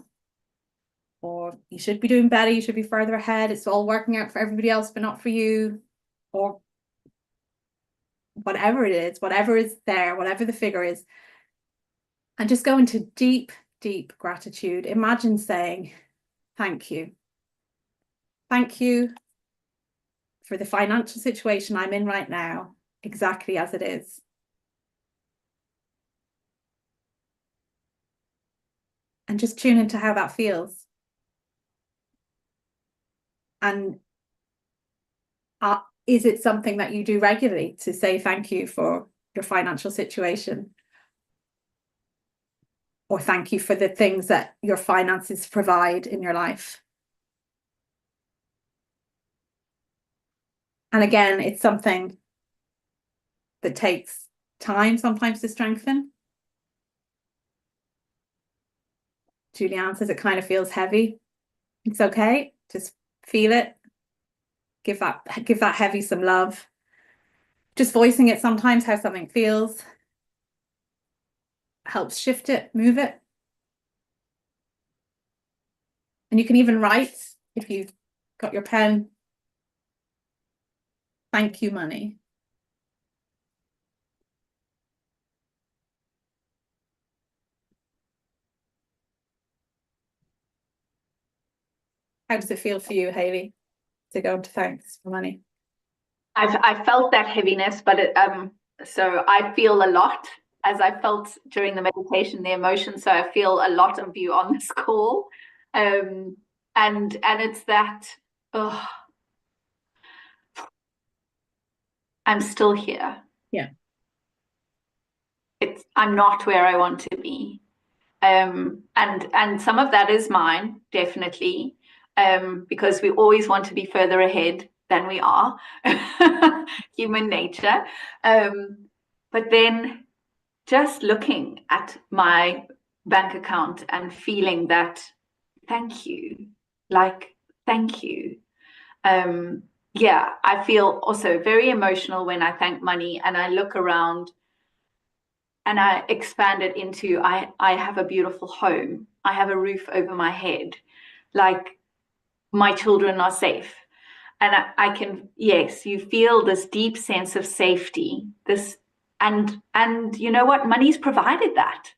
or you should be doing better, you should be further ahead, it's all working out for everybody else but not for you, or whatever it is, whatever is there, whatever the figure is, and just go into deep gratitude. Imagine saying, thank you for the financial situation I'm in right now, exactly as it is. And just tune into how that feels. And is it something that you do regularly, to say thank you for your financial situation? Or thank you for the things that your finances provide in your life? And again, it's something that takes time sometimes to strengthen. Julianne says it kind of feels heavy. It's okay. Just feel it. Give that heavy some love. Just voicing it sometimes, how something feels, helps shift it, move it. And you can even write, if you've got your pen, thank you, money. How does it feel for you, Hayley, to go into thanks for money? I felt that heaviness, but so I feel a lot, as I felt during the meditation, the emotion. So I feel a lot of you on this call, and it's that, oh, I'm still here. Yeah. I'm not where I want to be, and some of that is mine, definitely, because we always want to be further ahead. than we are, human nature. But then just looking at my bank account and feeling that, thank you, like, thank you. Yeah, I feel also very emotional when I thank money and I look around and I expand it into, I have a beautiful home. I have a roof over my head. Like, my children are safe. And I can, yes, you feel this deep sense of safety, and you know what? Money's provided that.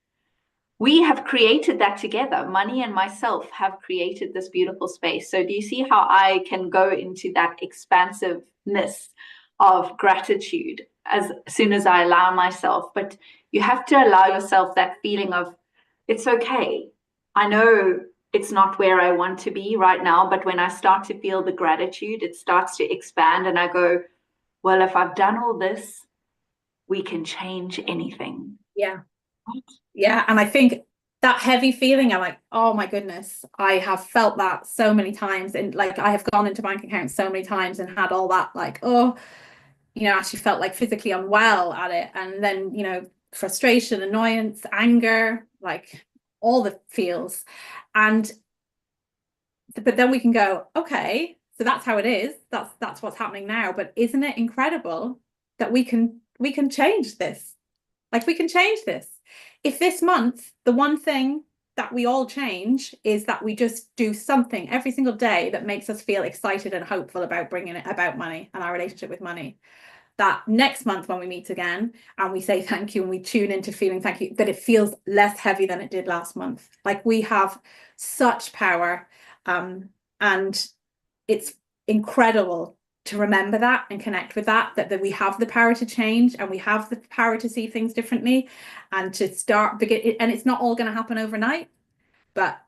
We have created that together. Money and myself have created this beautiful space. So do you see how I can go into that expansiveness of gratitude as soon as I allow myself? But you have to allow yourself that feeling of, it's okay. I know it's not where I want to be right now, but when I start to feel the gratitude, it starts to expand and I go, well, if I've done all this, we can change anything. Yeah. Yeah. And I think that heavy feeling, I'm like, oh my goodness, I have felt that so many times. And like, I have gone into bank accounts so many times and had all that, like, oh, you know, actually felt like physically unwell at it. And then, you know, frustration, annoyance, anger, like all the feels. But then we can go, okay, so that's how it is. That's what's happening now. But isn't it incredible that we can change this? Like, we can change this. If this month, the one thing that we all change is that we just do something every single day that makes us feel excited and hopeful about bringing it about money and our relationship with money. That next month when we meet again and we say thank you and we tune into feeling thank you, that it feels less heavy than it did last month. Like, we have such power, and it's incredible to remember that and connect with that we have the power to change and we have the power to see things differently and to begin. And it's not all going to happen overnight, but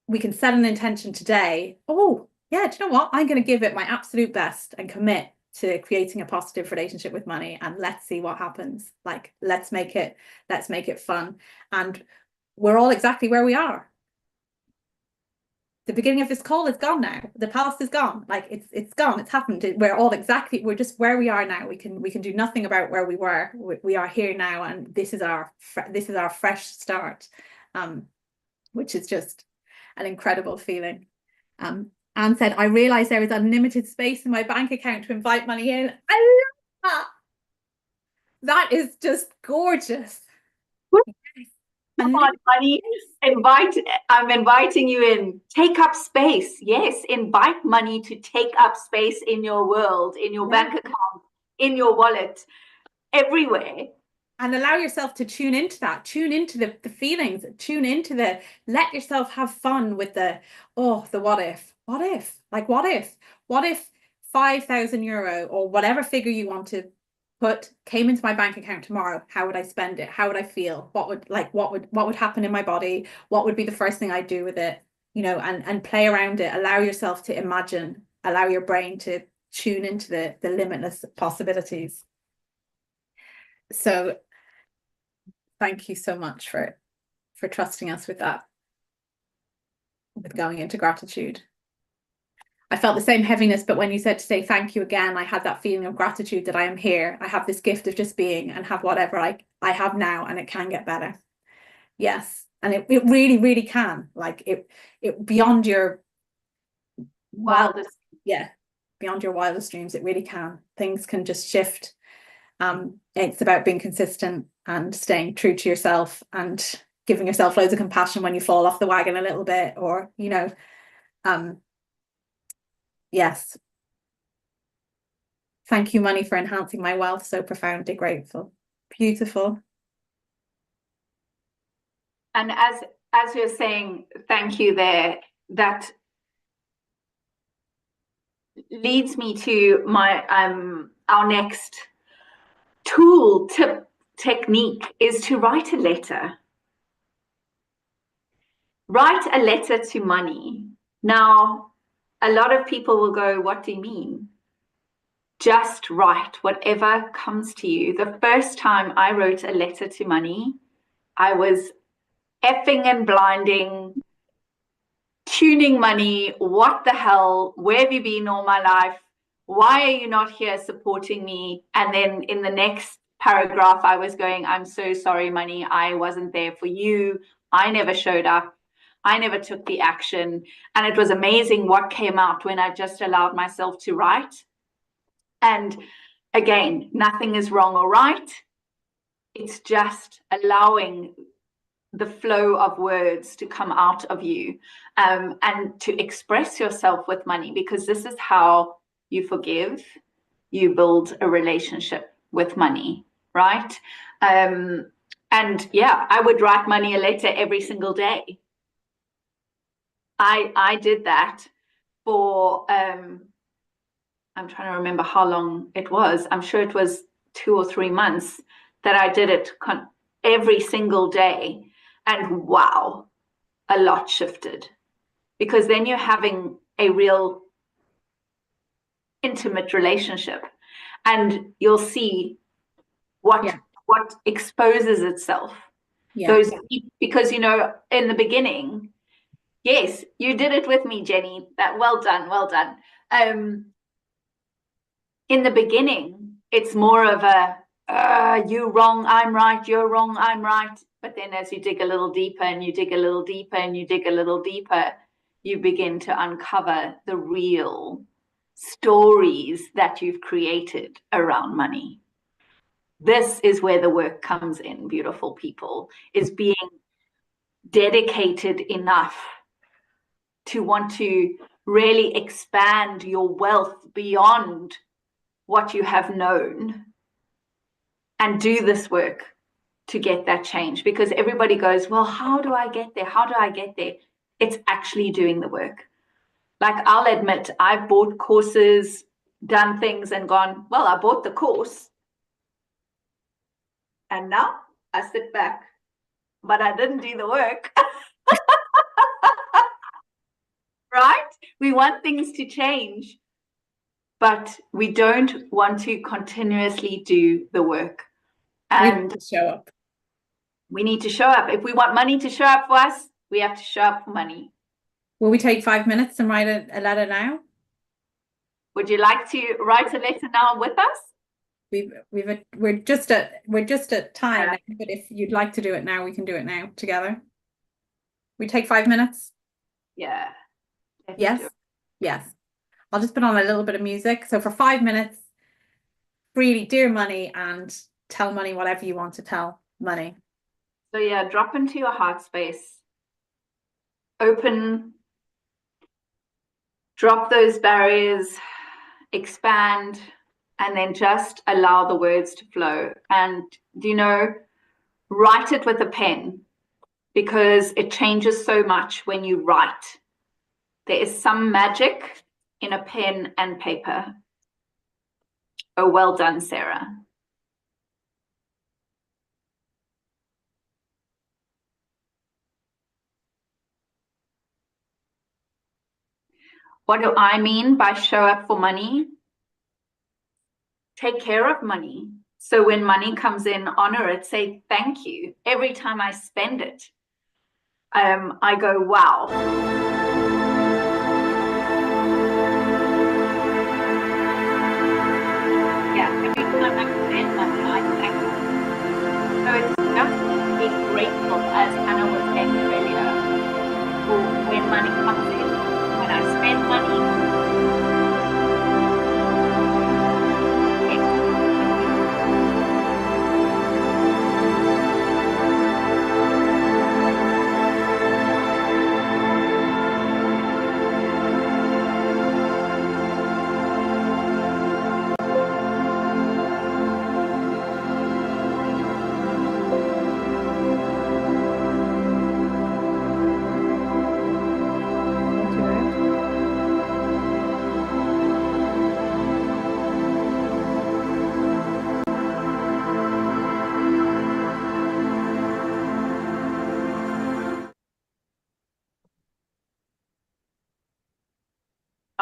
we can set an intention today. Oh yeah, do you know what? I'm going to give it my absolute best and commit to creating a positive relationship with money, and let's see what happens. Like, let's make it fun. And we're all exactly where we are. The beginning of this call is gone now. The past is gone. Like, it's gone. It's happened. We're just where we are now. We can do nothing about where we were. We are here now, and this is our fresh start, which is just an incredible feeling. Anne said, I realized there is unlimited space in my bank account to invite money in. I love that. That is just gorgeous. Come on, money. I'm inviting you in. Take up space. Yes, invite money to take up space in your world, in your bank account, in your wallet, everywhere. And allow yourself to tune into that, tune into the feelings, tune into let yourself have fun with the what if 5,000 euro or whatever figure you want to put came into my bank account tomorrow? How would I spend it? How would I feel? What would happen in my body? What would be the first thing I'd do with it? You know, and play around it. Allow yourself to imagine, allow your brain to tune into the limitless possibilities. So thank you so much for trusting us with that, with going into gratitude. I felt the same heaviness, but when you said to say thank you again, I had that feeling of gratitude that I am here. I have this gift of just being and have whatever I have now, and it can get better. Yes. And it really, really can. Like, it beyond your wildest, beyond your wildest dreams, it really can. Things can just shift. It's about being consistent and staying true to yourself and giving yourself loads of compassion when you fall off the wagon a little bit, or, you know, yes. Thank you, money, for enhancing my wealth. So profoundly grateful. Beautiful. And as you're saying thank you there, that leads me to my our next tool, tip, technique is to write a letter. Write a letter to money. Now, a lot of people will go, what do you mean? Just write whatever comes to you. The first time I wrote a letter to money, I was effing and blinding, tuning money. What the hell? Where have you been all my life? why are you not here supporting me? And then in the next paragraph, I was going, I'm so sorry, money. I wasn't there for you. I never showed up. I never took the action. And it was amazing what came out when I just allowed myself to write. And again, nothing is wrong or right. It's just allowing the flow of words to come out of you, and to express yourself with money, because this is how you forgive, you build a relationship with money, right? And yeah, I would write money a letter every single day. I did that for I'm trying to remember how long it was. I'm sure it was 2 or 3 months that I did it every single day. And wow, a lot shifted, because then you're having a real intimate relationship, and you'll see what exposes itself. Those, because in the beginning, yes, you did it with me, Jenny. That well done. In the beginning, it's more of a you wrong, I'm right, you're wrong, I'm right. But then as you dig a little deeper and you dig a little deeper and you dig a little deeper, you begin to uncover the real stories that you've created around money. This is where the work comes in, beautiful people, is being dedicated enough to want to really expand your wealth beyond what you have known, and do this work to get that change. Because everybody goes, well, how do I get there? How do I get there? It's actually doing the work. Like, I'll admit, I've bought courses, done things and gone, well, I bought the course and now I sit back, but I didn't do the work. Right? We want things to change, but we don't want to continuously do the work. And we need to show up. We need to show up. If we want money to show up for us, we have to show up for money. Will we take 5 minutes and write a letter now? Would you like to write a letter now with us? We're just at time, but if you'd like to do it now, we can do it now together. We take 5 minutes. Yeah. Yes. I'll just put on a little bit of music. So for 5 minutes, really, dear money, and tell money whatever you want to tell money. So yeah, drop into your heart space. Open. Drop those barriers. Expand. And then just allow the words to flow. And, write it with a pen, because it changes so much when you write. There is some magic in a pen and paper. Oh, well done, Sarah. What do I mean by show up for money? Take care of money. So when money comes in, honor it, say thank you. Every time I spend it, I go, wow. Yeah, every time I spend money, I thank you. So it's just being grateful, as Anna was saying earlier, for when money comes in. When I spend money,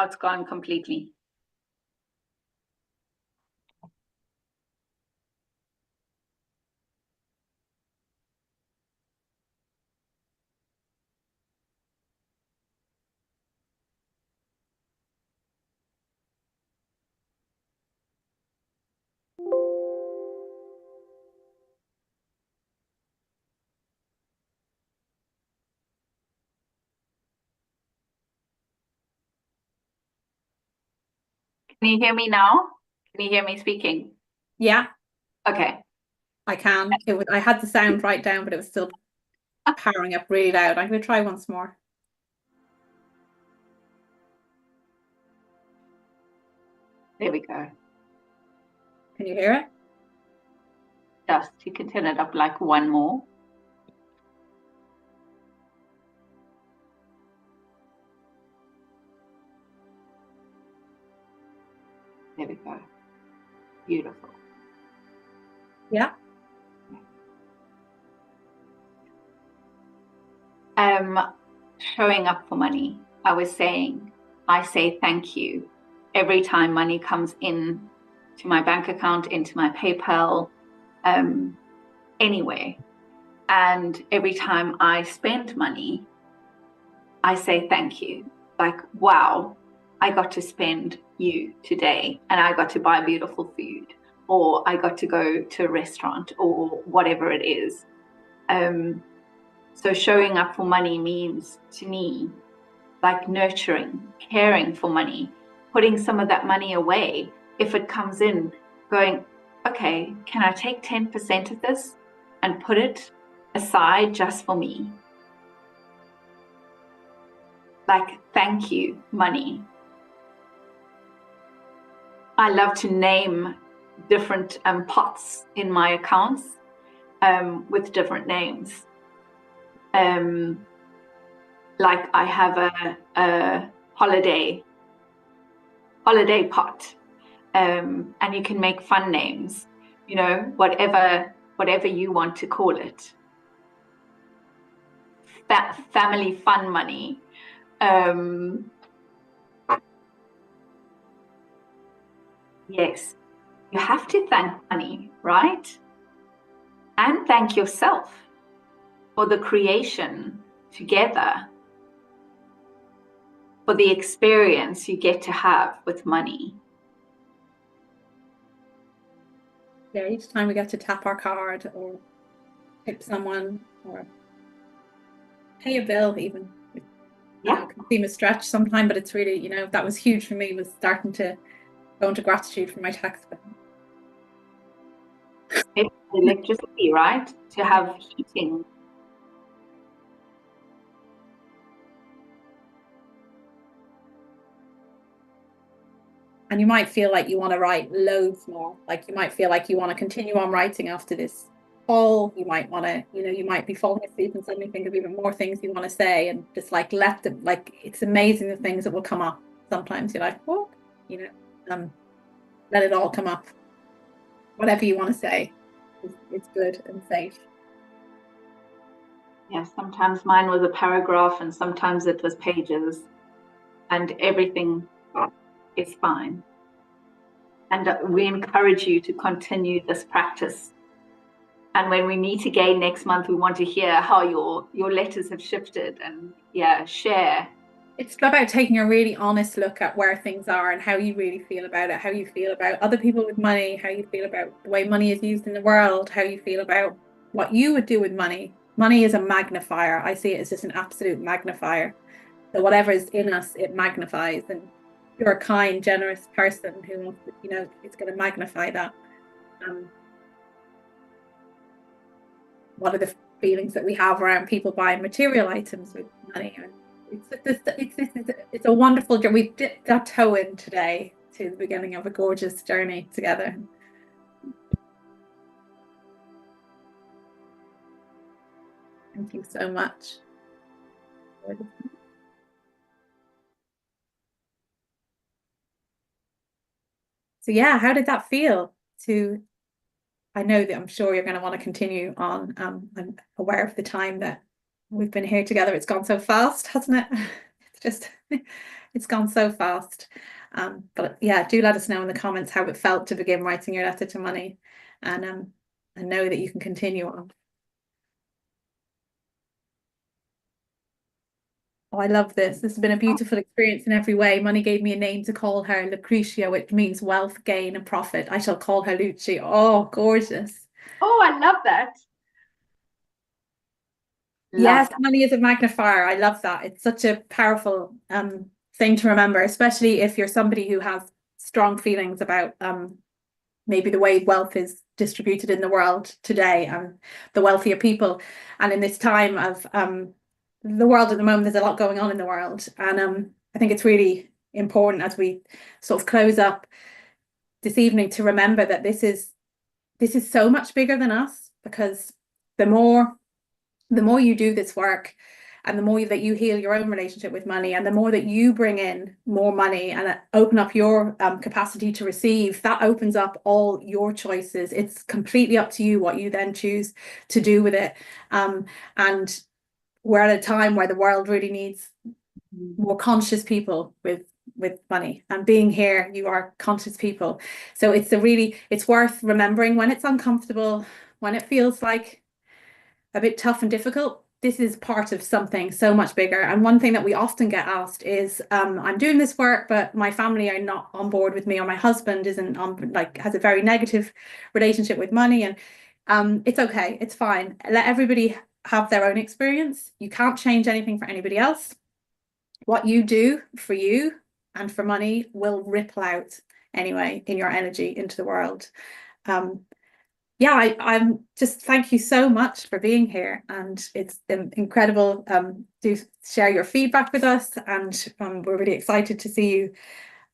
it's gone completely. Can you hear me now? Can you hear me speaking? Yeah, Okay. I can. I had the sound right down, but it was still powering up really loud. I'm going to try once more. There we go. Can you hear it? Just, you can turn it up like one more. There we go. Beautiful. Yeah. Showing up for money. I was saying, I say thank you every time money comes in to my bank account, into my PayPal, anywhere. And every time I spend money, I say thank you. Like, wow, I got to spend you today and I got to buy beautiful food, or I got to go to a restaurant, or whatever it is. So showing up for money means to me like nurturing, caring for money, putting some of that money away. If it comes in, going, okay, can I take 10% of this and put it aside just for me? Like, thank you, money. I love to name different pots in my accounts with different names. Like I have a holiday pot, and you can make fun names, you know, whatever you want to call it. Family fun money. Yes, you have to thank money, right? And thank yourself for the creation together, for the experience you get to have with money. Yeah, each time we get to tap our card or tip someone or pay a bill even. Yeah. It can seem a stretch sometimes, but it's really, you know, that was huge for me, was starting to go into gratitude for my tax bill. It's electricity, right? To have heating. And you might feel like you want to write loads more. Like you might feel like you want to continue on writing after this call. You might want to, you know, you might be falling asleep and suddenly think of even more things you want to say, and just like let them, like, it's amazing the things that will come up. Sometimes you're like, oh, you know, let it all come up. Whatever you want to say, it's good and safe. Yeah, sometimes mine was a paragraph and sometimes it was pages, and everything is fine. And we encourage you to continue this practice. And when we meet again next month, we want to hear how your letters have shifted, and yeah, share. It's about taking a really honest look at where things are and how you really feel about it, how you feel about other people with money, how you feel about the way money is used in the world, how you feel about what you would do with money. Money is a magnifier. I see it as just an absolute magnifier. So whatever is in us, it magnifies. And you're a kind, generous person who wants to, you know, it's going to magnify that. What are the feelings that we have around people buying material items with money? It's a wonderful journey. We dipped our toe in today to the beginning of a gorgeous journey together. Thank you so much. So yeah, how did that feel to, I know that I'm sure you're going to want to continue on. I'm aware of the time that we've been here together. It's gone so fast, hasn't it? It's just, it's gone so fast. But yeah, do let us know in the comments how it felt to begin writing your letter to money, and know that you can continue on. Oh, I love this. This has been a beautiful experience in every way. Money gave me a name to call her, Lucretia, which means wealth, gain, and profit. I shall call her Lucci. Oh, gorgeous. Oh, I love that. Yes, money is a magnifier. I love that. It's such a powerful thing to remember, especially if you're somebody who has strong feelings about maybe the way wealth is distributed in the world today and the wealthier people. And in this time of the world at the moment, there's a lot going on in the world. And I think it's really important as we sort of close up this evening to remember that this is so much bigger than us, because the more you do this work, and the more that you heal your own relationship with money, and the more that you bring in more money and open up your capacity to receive, that opens up all your choices. It's completely up to you what you then choose to do with it. And we're at a time where the world really needs more conscious people with money, and being here, you are conscious people. So it's worth remembering when it's uncomfortable, when it feels like a bit tough and difficult. This is part of something so much bigger. And one thing that we often get asked is, I'm doing this work, but my family are not on board with me, or my husband isn't on, like, has a very negative relationship with money. And it's okay, it's fine. Let everybody have their own experience. You can't change anything for anybody else. What you do for you and for money will ripple out anyway in your energy into the world. Yeah, I'm just, thank you so much for being here, and it's incredible. Do share your feedback with us, and we're really excited to see you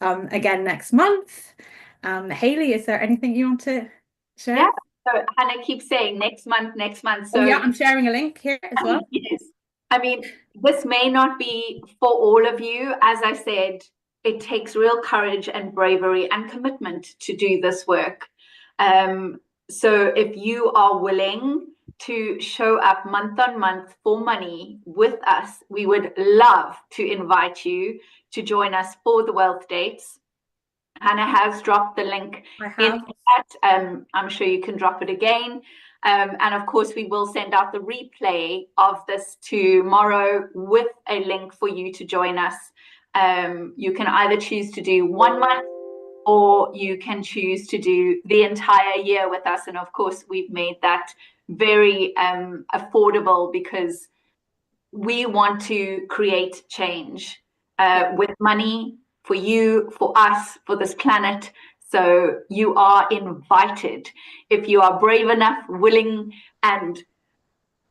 again next month. Hayley, is there anything you want to share? Yeah, so Hannah keeps saying next month. So yeah, I'm sharing a link here as well. Yes. I mean, this may not be for all of you. As I said, it takes real courage and bravery and commitment to do this work. So if you are willing to show up month on month for money with us, we would love to invite you to join us for the Wealth Dates. Hannah has dropped the link in that. I'm sure you can drop it again. And of course, we will send out the replay of this tomorrow with a link for you to join us. You can either choose to do 1 month, or you can choose to do the entire year with us. And of course, we've made that very affordable, because we want to create change with money, for you, for us, for this planet. So you are invited. If you are brave enough, willing, and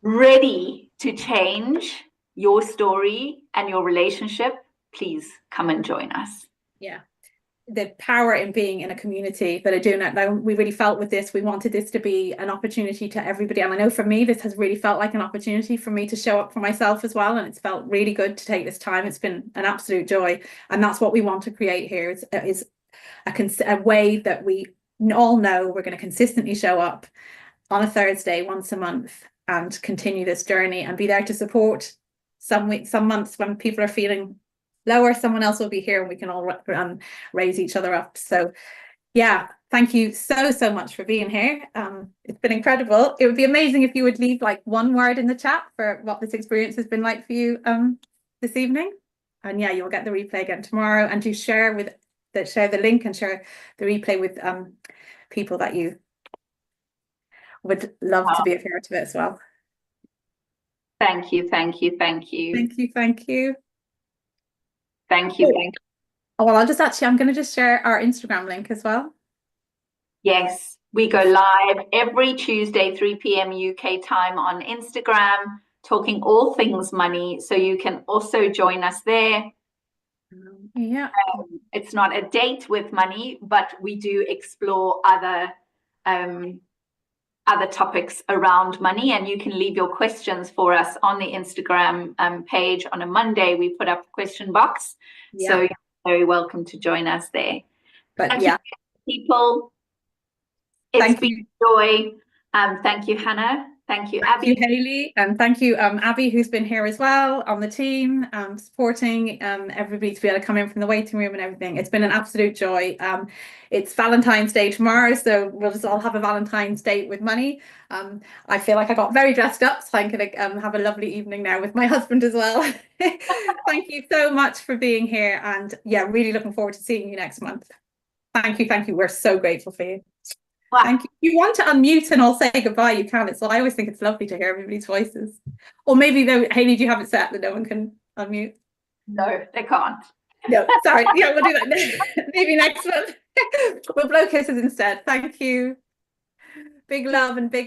ready to change your story and your relationship, please come and join us. Yeah. The power in being in a community that are doing it. Now, we really felt with this, we wanted this to be an opportunity to everybody. And I know for me, this has really felt like an opportunity for me to show up for myself as well. And it's felt really good to take this time. It's been an absolute joy. And that's what we want to create here, is a way that we all know we're going to consistently show up on a Thursday once a month and continue this journey and be there to support. Some weeks, some months when people are feeling lower, someone else will be here, and we can all raise each other up. So yeah, thank you so much for being here. It's been incredible. It would be amazing if you would leave like one word in the chat for what this experience has been like for you this evening. And yeah, you'll get the replay again tomorrow, and do share the link and share the replay with people that you would love to be a part of it as well. Thank you. Thank you. Thank you. Oh, well, I'm going to just share our Instagram link as well. Yes, we go live every Tuesday, 3 p.m. UK time on Instagram, talking all things money. So you can also join us there. Yeah. It's not a date with money, but we do explore other topics around money, and you can leave your questions for us on the Instagram page. On a Monday, we put up a question box. Yeah. So you're very welcome to join us there. But thank yeah, you, people. It's been a joy. Thank you, Hannah. Thank you, Abby. Thank you, Hayley, and thank you, Abby, who's been here as well on the team, supporting everybody to be able to come in from the waiting room and everything. It's been an absolute joy. It's Valentine's Day tomorrow, so we'll just all have a Valentine's date with money. I feel like I got very dressed up, so I'm going to have a lovely evening now with my husband as well. Thank you so much for being here, and yeah, really looking forward to seeing you next month. Thank you. We're so grateful for you. Thank you. If you want to unmute and I'll say goodbye, you can. I always think it's lovely to hear everybody's voices. Or maybe though, Hayley, do you have it set that no one can unmute? No, they can't. No, sorry. Yeah, we'll do that. Maybe next month. We'll blow kisses instead. Thank you. Big love and big